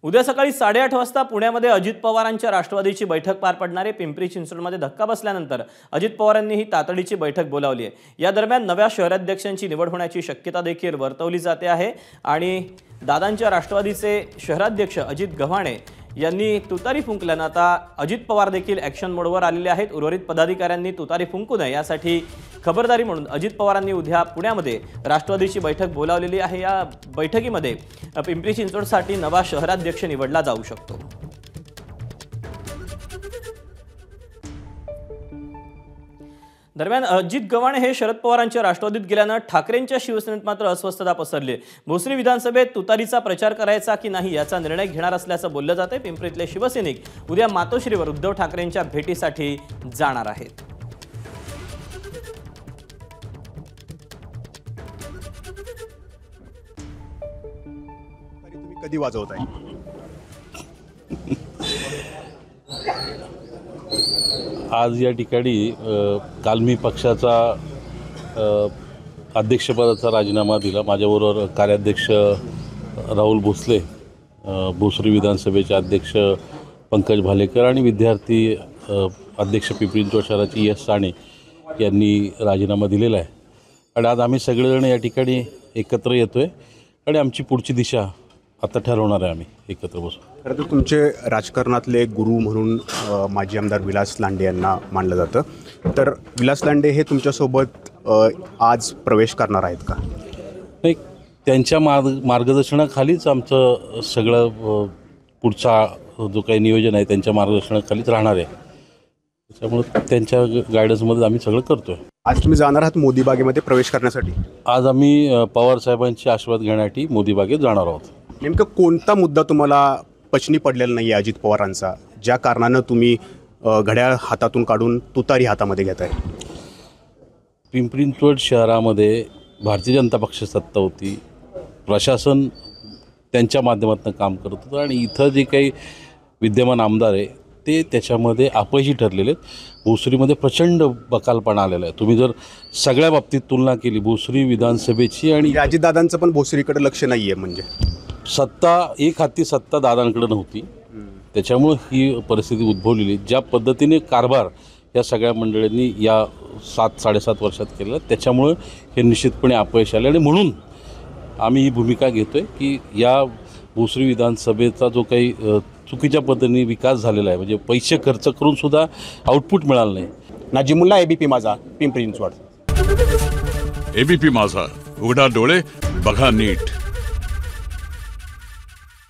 उद्या सकाळी 8:30 वाजता पुण्यामध्ये अजित पवारांच्या राष्ट्रवादीची बैठक पार पडणार आहे। पिंपरी चिंचवडमध्ये धक्का बसल्यानंतर अजित पवारांनी ही तातडीची बैठक बोलावली आहे। या दरम्यान नव्या शहराध्यक्षांची निवड होण्याची शक्यता देखील वर्तवली जाते आहे आणि दादांच्या राष्ट्रवादीचे शहराध्यक्ष अजित गव्हाणे यांनी तुतारी फुंकल्यानं आता अजित पवार देखील ॲक्शन मोडवर आलेले आहेत। उर्वरित पदाधिकाऱ्यांनी तुतारी फुंकू नये यासाठी खबरदारी म्हणून अजित पवारांनी उद्या पुण्यामध्ये राष्ट्रवादीची बैठक बोलावलेली आहे। या बैठकीमध्ये पिंपरी चिंचवडसाठी नवा शहराध्यक्ष निवडला जाऊ शकतो। दरम्यान अजित गव्हाणे हे शरद पवारांच्या राष्ट्रवादीत गेल्यानं ठाकरेंच्या शिवसेनेत मात्र अस्वस्थता पसरली। भोसरी विधानसभेत तुतारीचा प्रचार करायचा की नाही याचा निर्णय घेणार असल्याचं बोललं जाते। पिंपरीतले शिवसैनिक उद्या मातोश्रीवर उद्धव ठाकरेंच्या भेटीसाठी जाणार आहेत। तुम्ही कधी वाजवताय? आज या ठिकाणी काल मी पक्षाचा अध्यक्षपदाचा राजीनामा दिला। माझ्याबरोबर कार्याध्यक्ष राहुल भोसले, भोसरी विधानसभेचे अध्यक्ष पंकज भालेकर आणि विद्यार्थी अध्यक्ष पिंपरी चिंचवड शहराचे यश साने यांनी राजीनामा दिलेला आहे आणि आज आम्ही सगळेजण या ठिकाणी एकत्र येतो आहे आणि आमची पुढची दिशा आता ठरवणार आहे। आम्ही एकत्र बसू। खरं तर तुमचे राजकारणातले गुरु म्हणून माजी आमदार विलास लांडे यांना मानलं जातं, तर विलास लांडे हे तुमच्यासोबत आज प्रवेश करणार आहेत का? नाही, त्यांच्या मार्गदर्शनाखालीच आमचं सगळं पुढचा जो काही नियोजन आहे त्यांच्या मार्गदर्शनाखालीच राहणार आहे। त्याच्यामुळे त्यांच्या गायडन्समध्ये आम्ही सगळं करतो आहे। आज तुम्ही जाणार आहात मोदी बागेमध्ये प्रवेश करण्यासाठी? आज आम्ही पवार साहेबांचे आशीर्वाद घेण्यासाठी मोदी बागेत जाणार आहोत। नेमकं कोणता मुद्दा तुम्हाला पचनी पडलेला नाही आहे अजित पवारांचा, ज्या कारणानं तुम्ही घड्याळ हातातून काढून तुतारी हातामध्ये घेताय? पिंपरी चिंचवड शहरामध्ये भारतीय जनता पक्ष सत्ता होती, प्रशासन त्यांच्या माध्यमातून काम करत होतं आणि इथं जे काही विद्यमान आमदार आहे ते त्याच्यामध्ये अपयशी ठरलेले आहेत। भोसरीमध्ये प्रचंड बकालपणा आलेला आहे। तुम्ही जर सगळ्या बाबतीत तुलना केली भोसरी विधानसभेची आणि अजितदादांचं पण भोसरीकडे लक्ष नाही आहे, म्हणजे सत्ता एक हाती सत्ता दादांकडे नव्हती, त्याच्यामुळे ही परिस्थिती उद्भवलेली। ज्या पद्धतीने कारभार या सगळ्या मंडळींनी या 7-7.5 वर्षात केलं त्याच्यामुळे हे निश्चितपणे अपयश आले आणि म्हणून आम्ही ही भूमिका घेतो आहे की या भोसरी विधानसभेचा जो काही चुकीच्या पद्धतीने विकास झालेला आहे, म्हणजे पैसे खर्च करून सुद्धा आउटपुट मिळालं नाही। नाजिमुल्ला, एबीपी माझा, पिंपरी चिंचवड। एबीपी माझा, उघडा डोळे बघा नीट।